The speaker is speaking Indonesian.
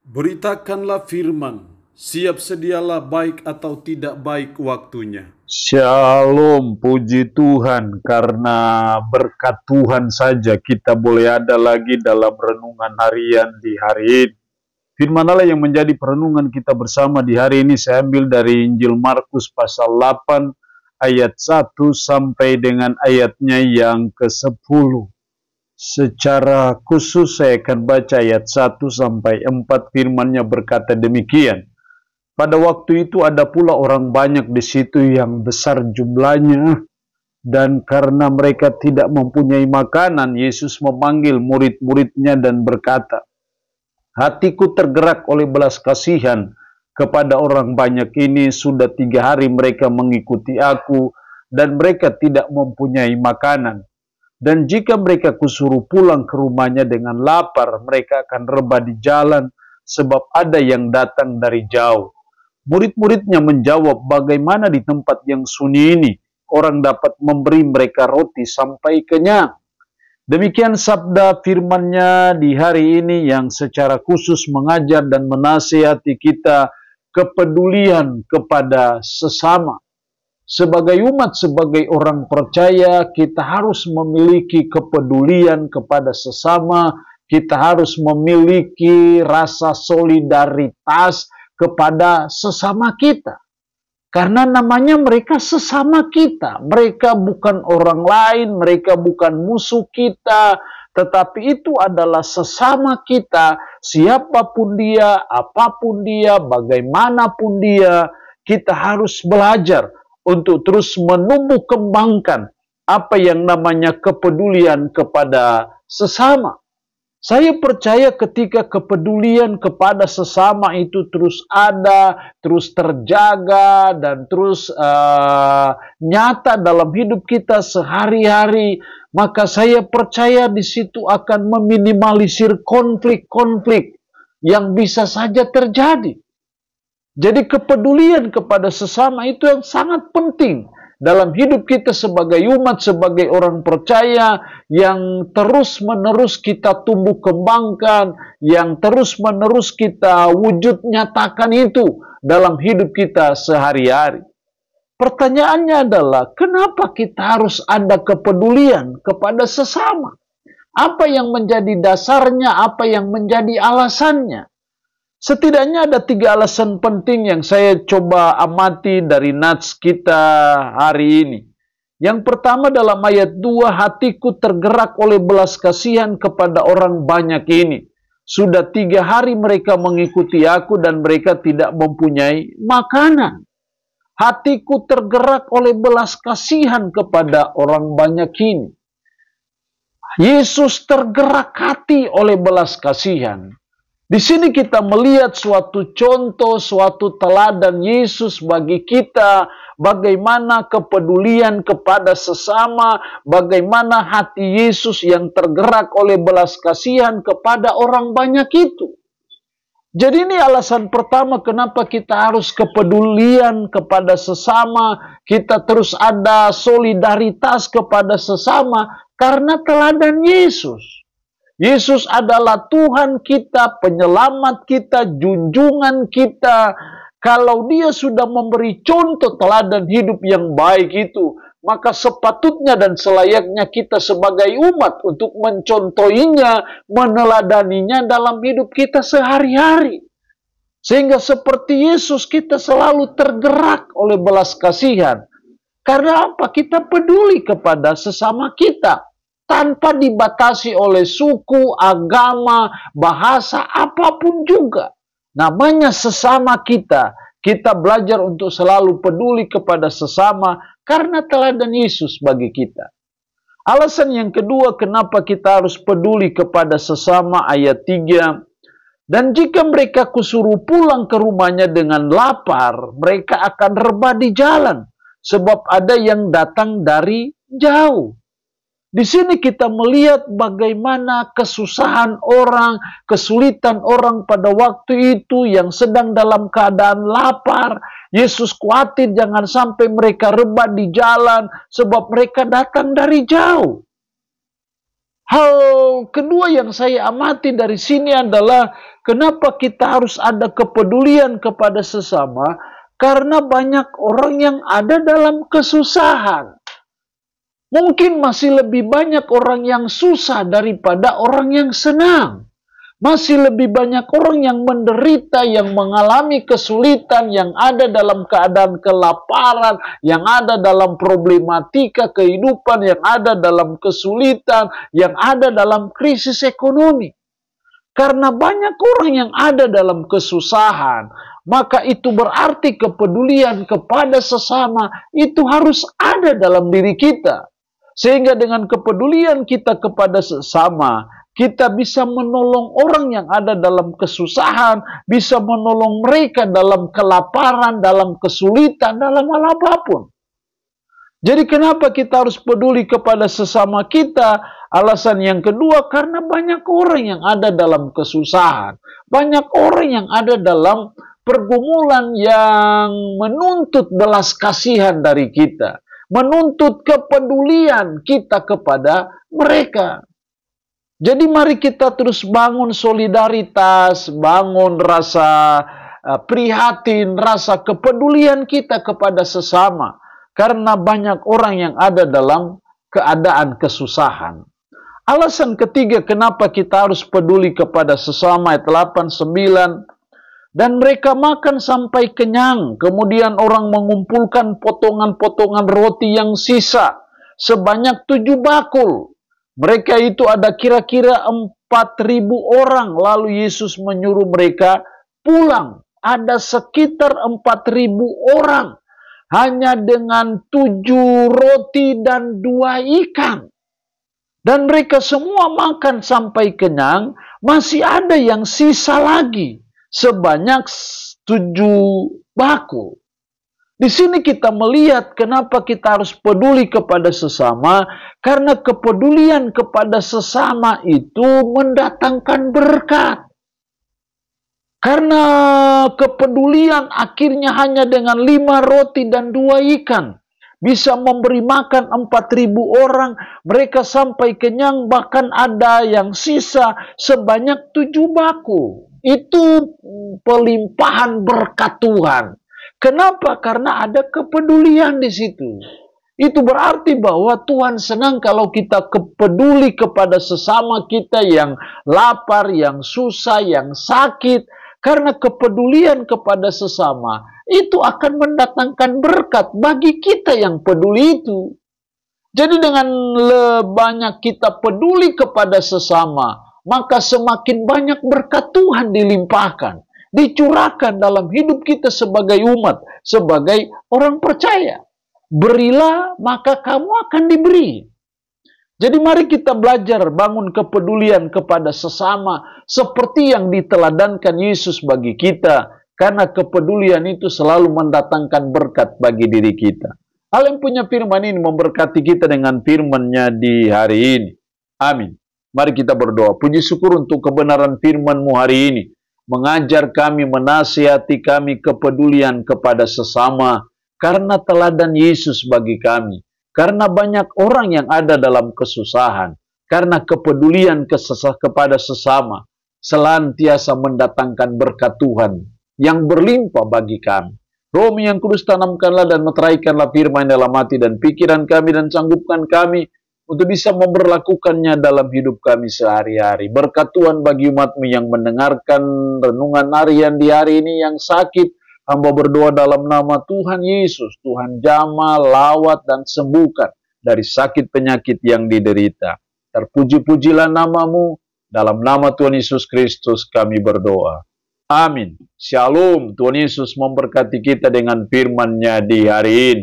Beritakanlah firman, siap sedialah baik atau tidak baik waktunya. Shalom, puji Tuhan, karena berkat Tuhan saja kita boleh ada lagi dalam renungan harian di hari ini. Firman Allah yang menjadi perenungan kita bersama di hari ini saya ambil dari Injil Markus pasal 8 ayat 1 sampai dengan ayatnya yang ke-10. Secara khusus saya akan baca ayat 1 sampai 4, firman-Nya berkata demikian. Pada waktu itu ada pula orang banyak di situ yang besar jumlahnya, dan karena mereka tidak mempunyai makanan, Yesus memanggil murid-murid-Nya dan berkata, "Hatiku tergerak oleh belas kasihan kepada orang banyak ini. Sudah 3 hari mereka mengikuti aku, dan mereka tidak mempunyai makanan. Dan jika mereka kusuruh pulang ke rumahnya dengan lapar, mereka akan rebah di jalan, sebab ada yang datang dari jauh." Murid-murid-Nya menjawab, "Bagaimana di tempat yang sunyi ini orang dapat memberi mereka roti sampai kenyang?" Demikian sabda firman-Nya di hari ini yang secara khusus mengajar dan menasihati kita kepedulian kepada sesama. Sebagai umat, sebagai orang percaya, kita harus memiliki kepedulian kepada sesama, kita harus memiliki rasa solidaritas kepada sesama kita. Karena namanya mereka sesama kita, mereka bukan orang lain, mereka bukan musuh kita, tetapi itu adalah sesama kita, siapapun dia, apapun dia, bagaimanapun dia, kita harus belajar untuk terus menumbuh kembangkan apa yang namanya kepedulian kepada sesama. Saya percaya ketika kepedulian kepada sesama itu terus ada, terus terjaga, dan terus nyata dalam hidup kita sehari-hari, maka saya percaya di situ akan meminimalisir konflik-konflik yang bisa saja terjadi. Jadi kepedulian kepada sesama itu yang sangat penting dalam hidup kita sebagai umat, sebagai orang percaya, yang terus-menerus kita tumbuh kembangkan, yang terus-menerus kita wujud nyatakan itu dalam hidup kita sehari-hari. Pertanyaannya adalah, kenapa kita harus ada kepedulian kepada sesama? Apa yang menjadi dasarnya? Apa yang menjadi alasannya? Setidaknya ada 3 alasan penting yang saya coba amati dari nats kita hari ini. Yang pertama dalam ayat 2, hatiku tergerak oleh belas kasihan kepada orang banyak ini. Sudah 3 hari mereka mengikuti aku dan mereka tidak mempunyai makanan. Hatiku tergerak oleh belas kasihan kepada orang banyak ini. Yesus tergerak hati oleh belas kasihan. Di sini kita melihat suatu contoh, suatu teladan Yesus bagi kita, bagaimana kepedulian kepada sesama, bagaimana hati Yesus yang tergerak oleh belas kasihan kepada orang banyak itu. Jadi ini alasan pertama kenapa kita harus kepedulian kepada sesama, kita terus ada solidaritas kepada sesama, karena teladan Yesus. Yesus adalah Tuhan kita, penyelamat kita, junjungan kita. Kalau dia sudah memberi contoh teladan hidup yang baik itu, maka sepatutnya dan selayaknya kita sebagai umat untuk mencontohinya, meneladaninya dalam hidup kita sehari-hari. Sehingga seperti Yesus kita selalu tergerak oleh belas kasihan. Karena apa? Kita peduli kepada sesama kita. Tanpa dibatasi oleh suku, agama, bahasa, apapun juga. Namanya sesama kita. Kita belajar untuk selalu peduli kepada sesama karena teladan Yesus bagi kita. Alasan yang kedua kenapa kita harus peduli kepada sesama, ayat 3. Dan jika mereka kusuruh pulang ke rumahnya dengan lapar, mereka akan rebah di jalan. Sebab ada yang datang dari jauh. Di sini kita melihat bagaimana kesusahan orang, kesulitan orang pada waktu itu yang sedang dalam keadaan lapar. Yesus khawatir jangan sampai mereka rebah di jalan sebab mereka datang dari jauh. Hal kedua yang saya amati dari sini adalah Kenapa kita harus ada kepedulian kepada sesama? Karena banyak orang yang ada dalam kesusahan. Mungkin masih lebih banyak orang yang susah daripada orang yang senang. Masih lebih banyak orang yang menderita, yang mengalami kesulitan, yang ada dalam keadaan kelaparan, yang ada dalam problematika kehidupan, yang ada dalam kesulitan, yang ada dalam krisis ekonomi. Karena banyak orang yang ada dalam kesusahan, maka itu berarti kepedulian kepada sesama itu harus ada dalam diri kita. Sehingga dengan kepedulian kita kepada sesama, kita bisa menolong orang yang ada dalam kesusahan, bisa menolong mereka dalam kelaparan, dalam kesulitan, dalam hal apapun. Jadi kenapa kita harus peduli kepada sesama kita? Alasan yang kedua, karena banyak orang yang ada dalam kesusahan. Banyak orang yang ada dalam pergumulan yang menuntut belas kasihan dari kita. Menuntut kepedulian kita kepada mereka. Jadi mari kita terus bangun solidaritas, bangun rasa prihatin, rasa kepedulian kita kepada sesama. Karena banyak orang yang ada dalam keadaan kesusahan. Alasan ketiga kenapa kita harus peduli kepada sesama, ayat 8, 9. Dan mereka makan sampai kenyang. Kemudian orang mengumpulkan potongan-potongan roti yang sisa sebanyak 7 bakul. Mereka itu ada kira-kira 4.000 orang. Lalu Yesus menyuruh mereka pulang. Ada sekitar 4.000 orang. Hanya dengan 7 roti dan 2 ikan. Dan mereka semua makan sampai kenyang. Masih ada yang sisa lagi. Sebanyak 7 bakul. Di sini kita melihat kenapa kita harus peduli kepada sesama. Karena kepedulian kepada sesama itu mendatangkan berkat. Karena kepedulian akhirnya hanya dengan 5 roti dan 2 ikan. Bisa memberi makan 4.000 orang. Mereka sampai kenyang, bahkan ada yang sisa sebanyak 7 bakul. Itu pelimpahan berkat Tuhan. Kenapa? Karena ada kepedulian di situ. Itu berarti bahwa Tuhan senang kalau kita peduli kepada sesama kita yang lapar, yang susah, yang sakit. Karena kepedulian kepada sesama itu akan mendatangkan berkat bagi kita yang peduli itu. Jadi dengan banyak kita peduli kepada sesama, maka semakin banyak berkat Tuhan dilimpahkan, dicurahkan dalam hidup kita sebagai umat, sebagai orang percaya. Berilah, maka kamu akan diberi. Jadi mari kita belajar bangun kepedulian kepada sesama seperti yang diteladankan Yesus bagi kita. Karena kepedulian itu selalu mendatangkan berkat bagi diri kita. Allah yang punya firman ini memberkati kita dengan firman-Nya di hari ini. Amin. Mari kita berdoa. Puji syukur untuk kebenaran firman-Mu hari ini. Mengajar kami, menasihati kami kepedulian kepada sesama. Karena teladan Yesus bagi kami. Karena banyak orang yang ada dalam kesusahan. Karena kepedulian kepada sesama. Selantiasa mendatangkan berkat Tuhan yang berlimpah bagi kami. Roh yang kudus tanamkanlah dan meteraikanlah firman dalam hati dan pikiran kami dan sanggupkan kami untuk bisa memberlakukannya dalam hidup kami sehari-hari. Berkat Tuhan bagi umat-Mu yang mendengarkan renungan harian di hari ini yang sakit. Hamba berdoa dalam nama Tuhan Yesus. Tuhan jamah, lawat, dan sembuhkan dari sakit penyakit yang diderita. Terpuji-pujilah nama-Mu. Dalam nama Tuhan Yesus Kristus kami berdoa. Amin. Shalom. Tuhan Yesus memberkati kita dengan firman-Nya di hari ini.